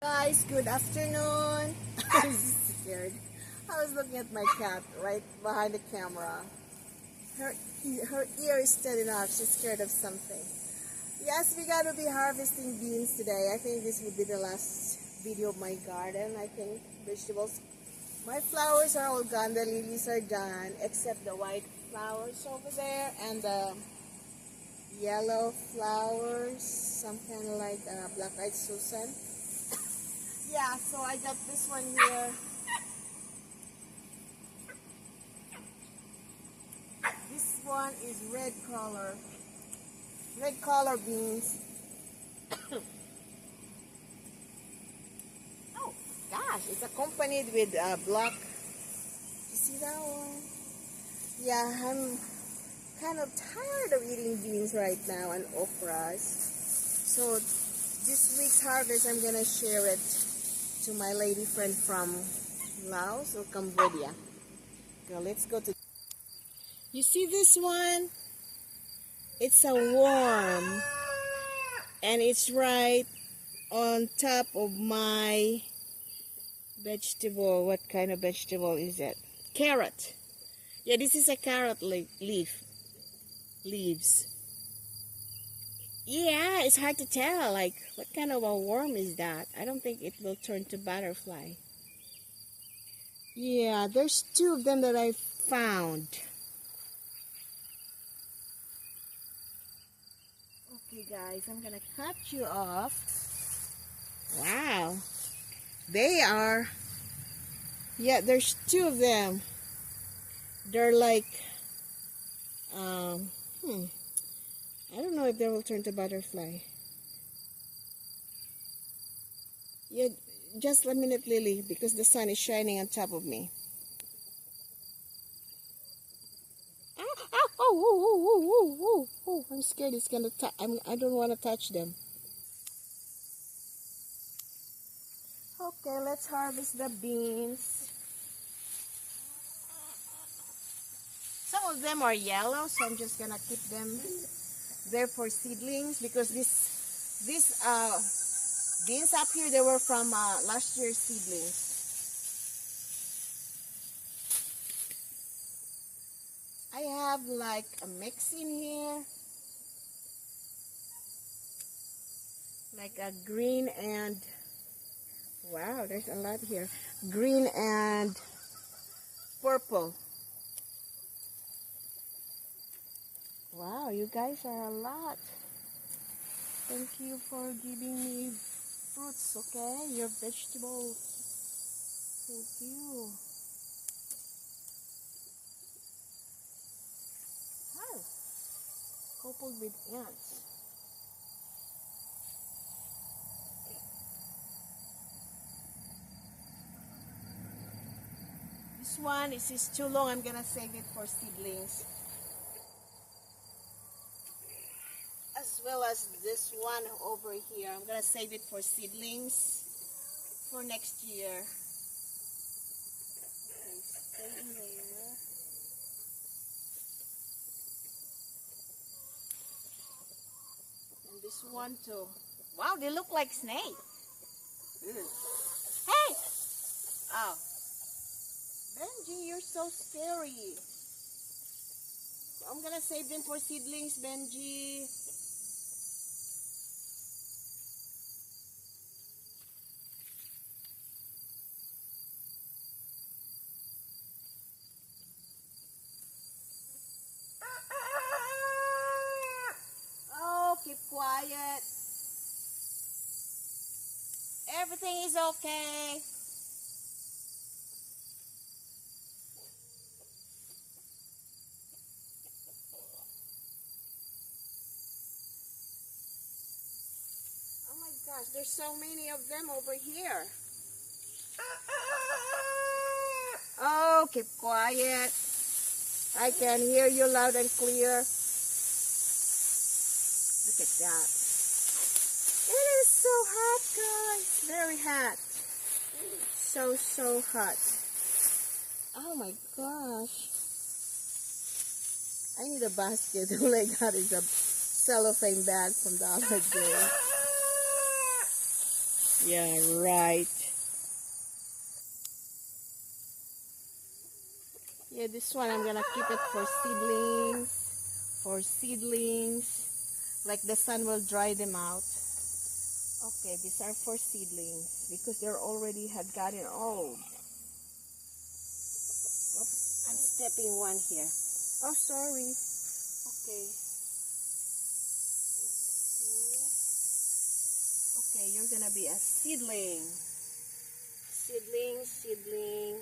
Guys, good afternoon. I'm scared. I was looking at my cat right behind the camera. Her, her ear is steady enough. She's scared of something. Yes, we gotta be harvesting beans today. I think this will be the last video of my garden. I think vegetables. My flowers are all gone. The lilies are done, except the white flowers over there and the yellow flowers. Some kind of like black-eyed Susan. Yeah, so I got this one here. This one is red color beans. Oh gosh, it's accompanied with black. You see that one? Yeah, I'm kind of tired of eating beans right now and okras. So this week's harvest, I'm gonna share it to my lady friend from Laos or Cambodia. Girl, let's go to. You see this one? It's a worm, and it's right on top of my vegetable. What kind of vegetable is it? Carrot. Yeah, this is a carrot leaves. Yeah, it's hard to tell. Like, what kind of a worm is that? I don't think it will turn to butterfly. Yeah, there's two of them that I found. Okay, guys, I'm gonna cut you off. Wow, they are. Yeah, there's two of them. They're like, um, I don't know if they will turn to butterfly. Yeah, just a minute, Lily, because the sun is shining on top of me. Oh, I'm scared it's gonna touch. I don't want to touch them. Okay, let's harvest the beans. Some of them are yellow, so I'm just gonna keep them there for seedlings because these beans up here, they were from last year's seedlings. I have like a mix in here, like a green and wow, there's a lot here. Green and purple. Wow, you guys are a lot. Thank you for giving me fruits, okay? Your vegetables. Thank you. Oh, coupled with ants. This one is too long. I'm gonna save it for seedlings. As well as this one over here. I'm gonna save it for seedlings for next year. Okay, stay in there. And this one too. Wow, they look like snakes. Ew. Hey! Oh. Benji, you're so scary. So I'm gonna save them for seedlings, Benji. Oh, keep quiet. Everything is okay. Oh my gosh, there's so many of them over here. Oh, keep quiet. I can hear you loud and clear. Look at that. It is so hot, guys. Very hot. So hot. Oh my gosh. I need a basket. All I got is a cellophane bag from Dollar General. Yeah, right. Yeah, this one I'm gonna keep it for seedlings. For seedlings. Like the sun will dry them out. Okay, these are for seedlings because they're already had gotten old. Oops, I'm stepping one here. Oh, sorry. Okay. Okay, you're gonna be a seedling. Seedling, seedling.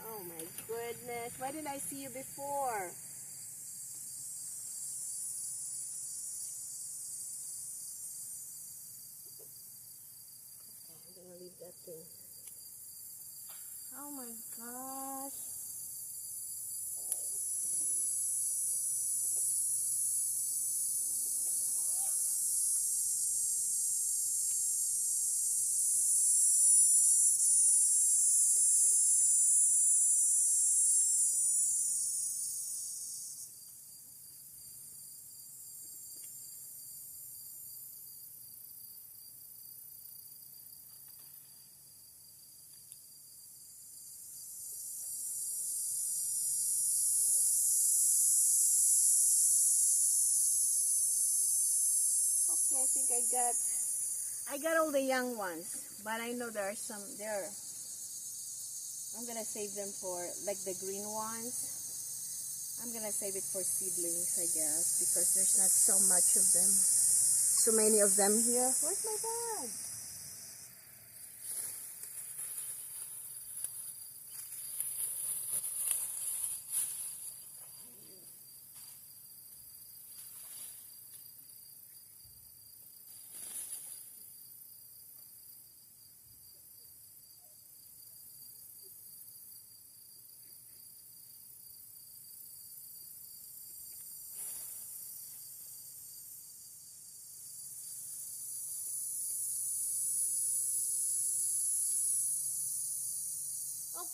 Oh my goodness. Why didn't I see you before? Okay, I'm gonna leave that thing. Oh my gosh. Okay, I think I got all the young ones, but I know there are some there. I'm gonna save them for like the green ones. I'm gonna save it for seedlings, I guess, because there's not so much of them. So many of them here. Where's my bag?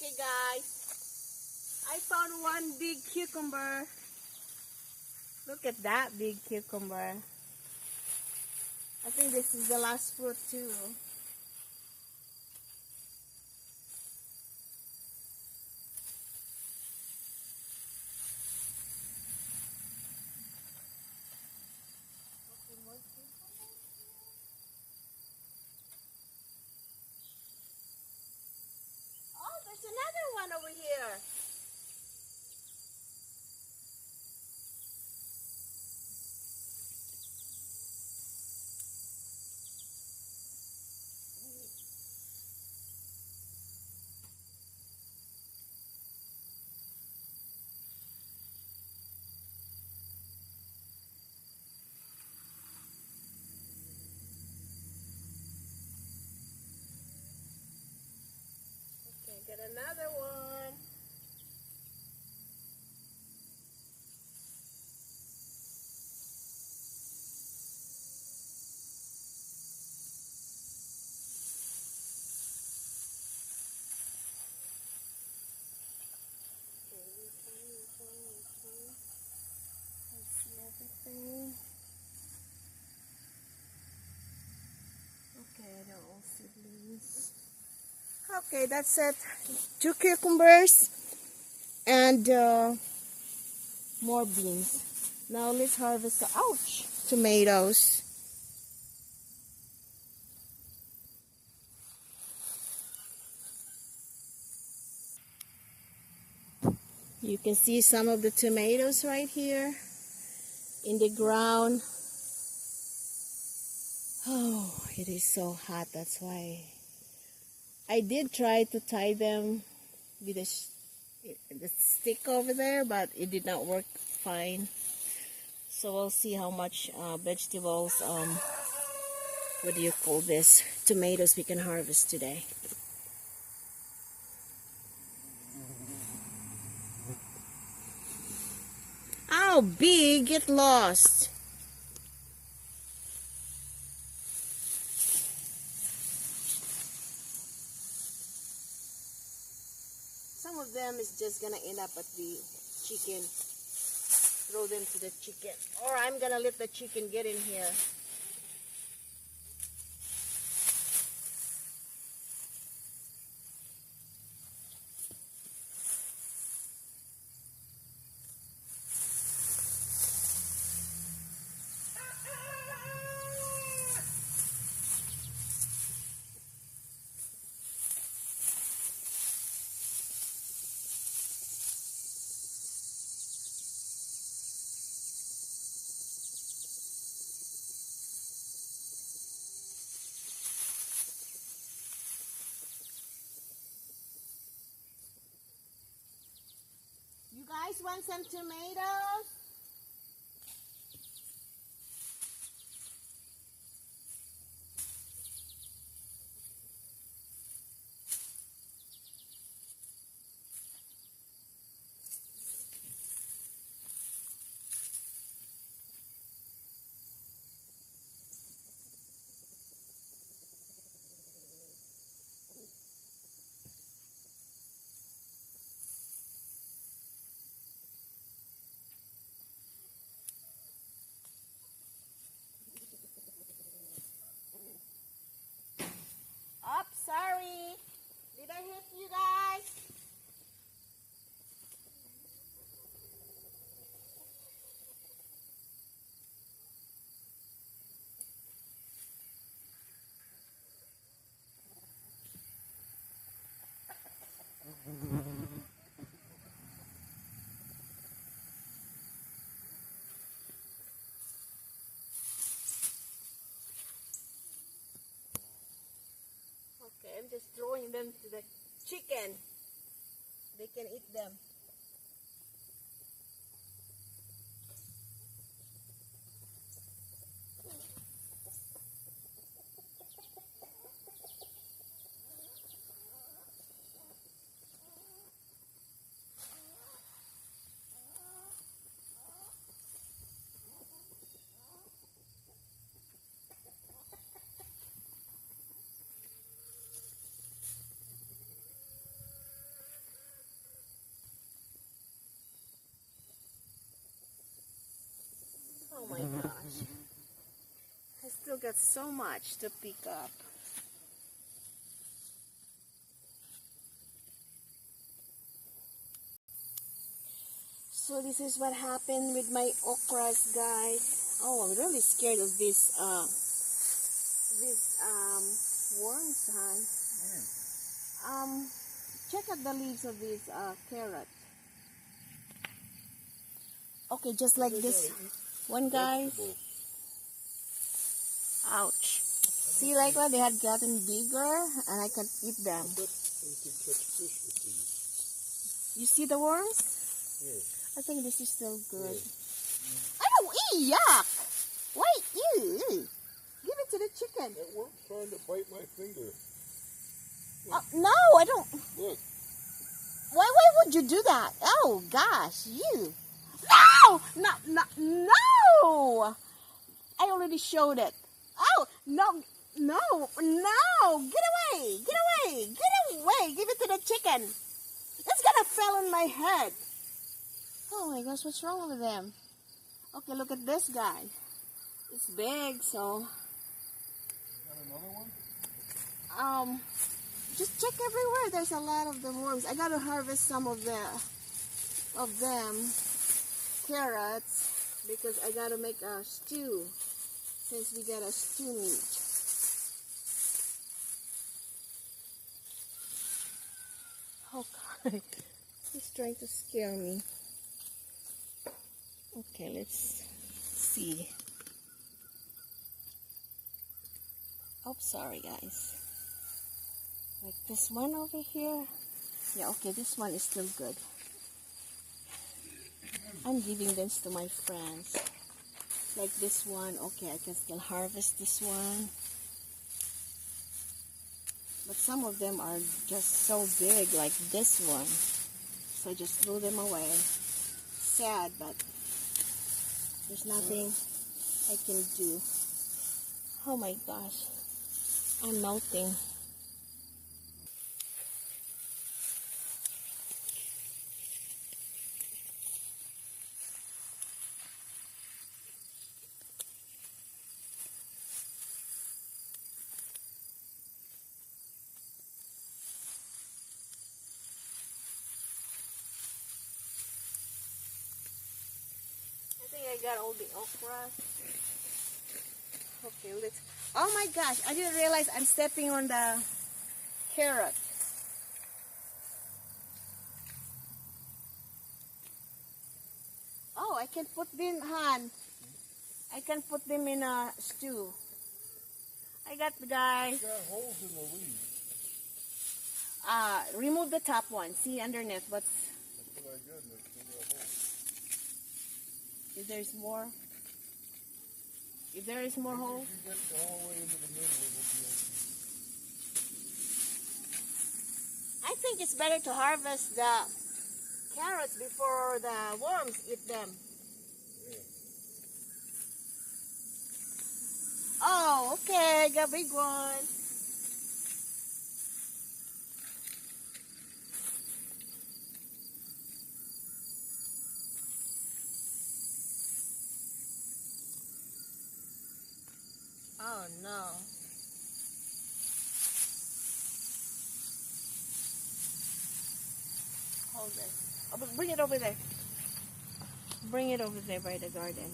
Okay, guys. I found one big cucumber. Look at that big cucumber. I think this is the last fruit too. Oh, there's another one over here. Okay, get another one. Okay, which one? I see everything. Okay, I know all seedlings. Okay, that's it. 2 cucumbers and more beans. Now let's harvest the ouch tomatoes. You can see some of the tomatoes right here in the ground. Oh, it is so hot. That's why I did try to tie them with the stick over there, but it did not work fine. So we'll see how much vegetables, what do you call this, tomatoes we can harvest today. Ow, big, get lost. Some of them is just gonna end up at the chicken. Throw them to the chicken. Or I'm gonna let the chicken get in here. guys want some tomatoes? Oh, sorry. Did I hit you guys? Okay, I'm just throwing them to the chicken. They can eat them. Oh my gosh. I still got so much to pick up. So this is what happened with my okras, guys. Oh, I'm really scared of this worms, hon. Check out the leaves of this carrot. Okay, just like this one, guys. Ouch. See, like what they had gotten bigger, and I can eat them. You see the worms? Yes. I think this is still good. Yes. Oh, yuck! Wait, ew! Give it to the chicken. That worm's trying to bite my finger. No, I don't. Look. Why would you do that? Oh gosh, you. No! No! I already showed it. Oh, no. Get away! Give it to the chicken. It's gonna fall on my head. Oh my gosh, what's wrong with them? Okay, look at this guy. It's big, so. Got another one? Just check everywhere. There's a lot of the worms. I gotta harvest some of them carrots because I gotta make a stew since we got a stew meat. Oh God, he's trying to scare me. Okay, let's see. Oh, sorry guys. Like this one over here. Yeah, okay, this one is still good. I'm giving this to my friends. Like this one, okay, I can still harvest this one. But some of them are just so big, like this one. So I just threw them away. Sad, but there's nothing I can do. Oh my gosh, I'm melting. I got all the okra. Okay, let's. Oh my gosh, I didn't realize I'm stepping on the carrot. Oh, I can put them, Han. I can put them in a stew. I got the guy. It's got holes in the leaves. Remove the top one. See underneath what's. That's what I good, and it's still got holes. If there's more, if there is more holes. If you get all the way into the middle, it will be okay. I think it's better to harvest the carrots before the worms eat them. Yeah. Oh, okay, got a big one. Oh no. Hold it. Oh, but bring it over there. Bring it over there by the garden.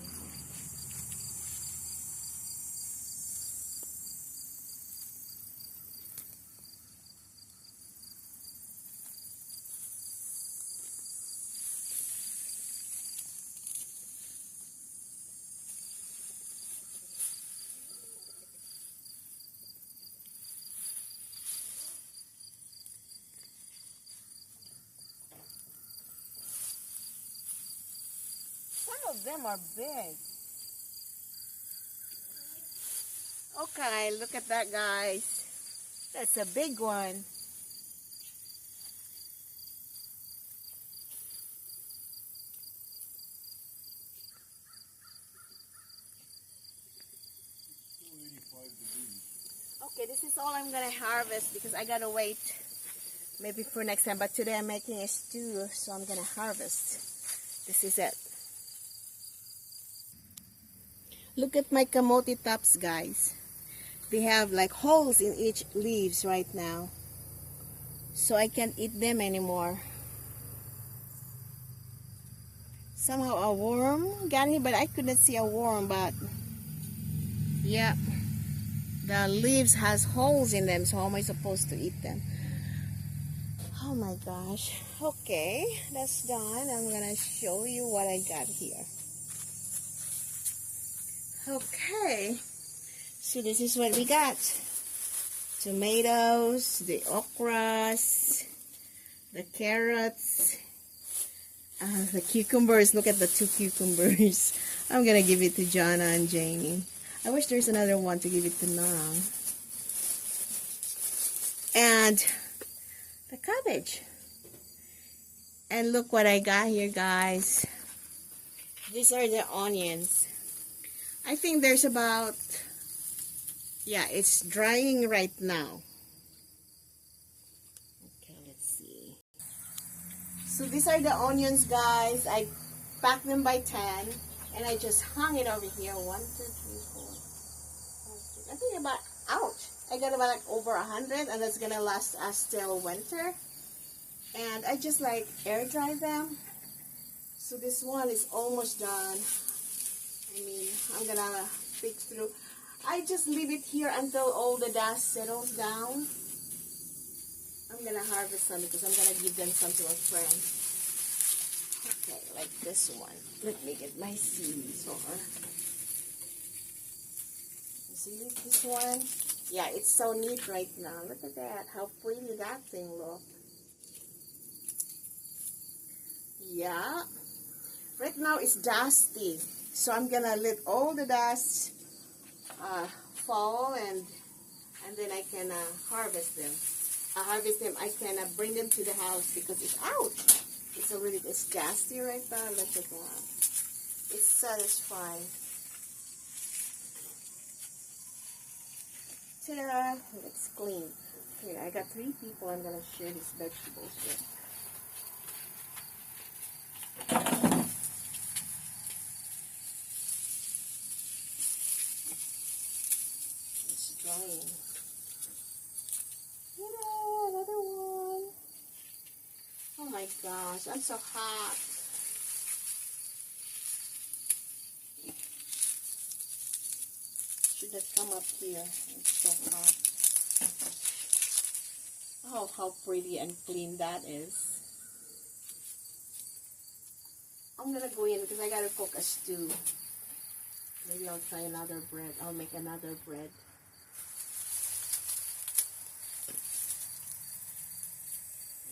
Some of them are big. Okay, look at that, guys. That's a big one. Still 85 degrees. Okay, this is all I'm gonna harvest because I gotta wait maybe for next time. But today I'm making a stew, so I'm gonna harvest. This is it. Look at my kamote tops, guys. They have like holes in each leaves right now, so I can't eat them anymore. Somehow a worm got here, but I couldn't see a worm. But yeah, the leaves has holes in them, so how am I supposed to eat them? Oh my gosh. Okay, that's done. I'm gonna show you what I got here. Okay, so this is what we got. Tomatoes, the okras, the carrots, the cucumbers. Look at the 2 cucumbers. I'm gonna give it to Jana and Jamie. I wish there's another one to give it to Nang. And the cabbage. And look what I got here, guys. These are the onions. I think there's about, yeah, it's drying right now. Okay, let's see. So these are the onions, guys. I packed them by 10 and I just hung it over here. 1, 2, 3, 4, 5, 6. I think about, ouch. I got about like over 100 and that's gonna last us till winter. And I just like air dry them. So this one is almost done. I mean, I'm gonna pick through. I just leave it here until all the dust settles down. I'm gonna harvest some because I'm gonna give them some to a friend. Okay, like this one. Let me get my seeds or. See this one? Yeah, it's so neat right now. Look at that. How pretty that thing looks. Yeah. Right now it's dusty. So I'm gonna let all the dust fall and then I can harvest them. I can bring them to the house because it's out. It's dusty right now. Look at that. It's satisfying. Ta-da! It's clean. Here, I got 3 people I'm gonna share these vegetables with. Drying. Ta-da! Another one. Oh my gosh, I'm so hot. Should have come up here. It's so hot. Oh, how pretty and clean that is. I'm gonna go in because I gotta cook a stew. Maybe I'll try another bread. I'll make another bread.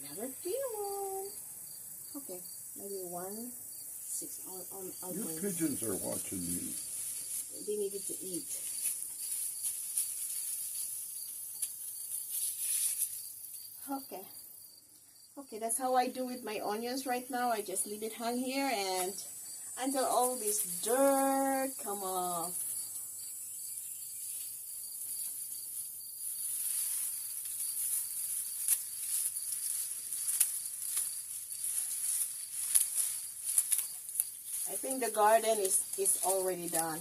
Another one. Okay. Maybe 1, 6 on Your wings. pigeons are watching you. They needed to eat. Okay. Okay, that's how I do with my onions right now. I just leave it hang here and until all this dirt come off. I think the garden is already done.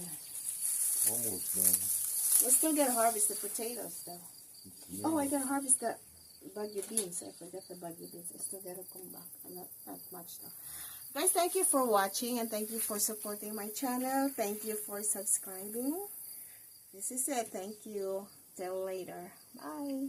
Almost done. We're still gonna harvest the potatoes though. Yeah. Oh, I gotta harvest the baggy beans. I forgot the baggy beans. I still gotta come back. Not much though. Guys, thank you for watching and thank you for supporting my channel. Thank you for subscribing. This is it. Thank you. Till later. Bye.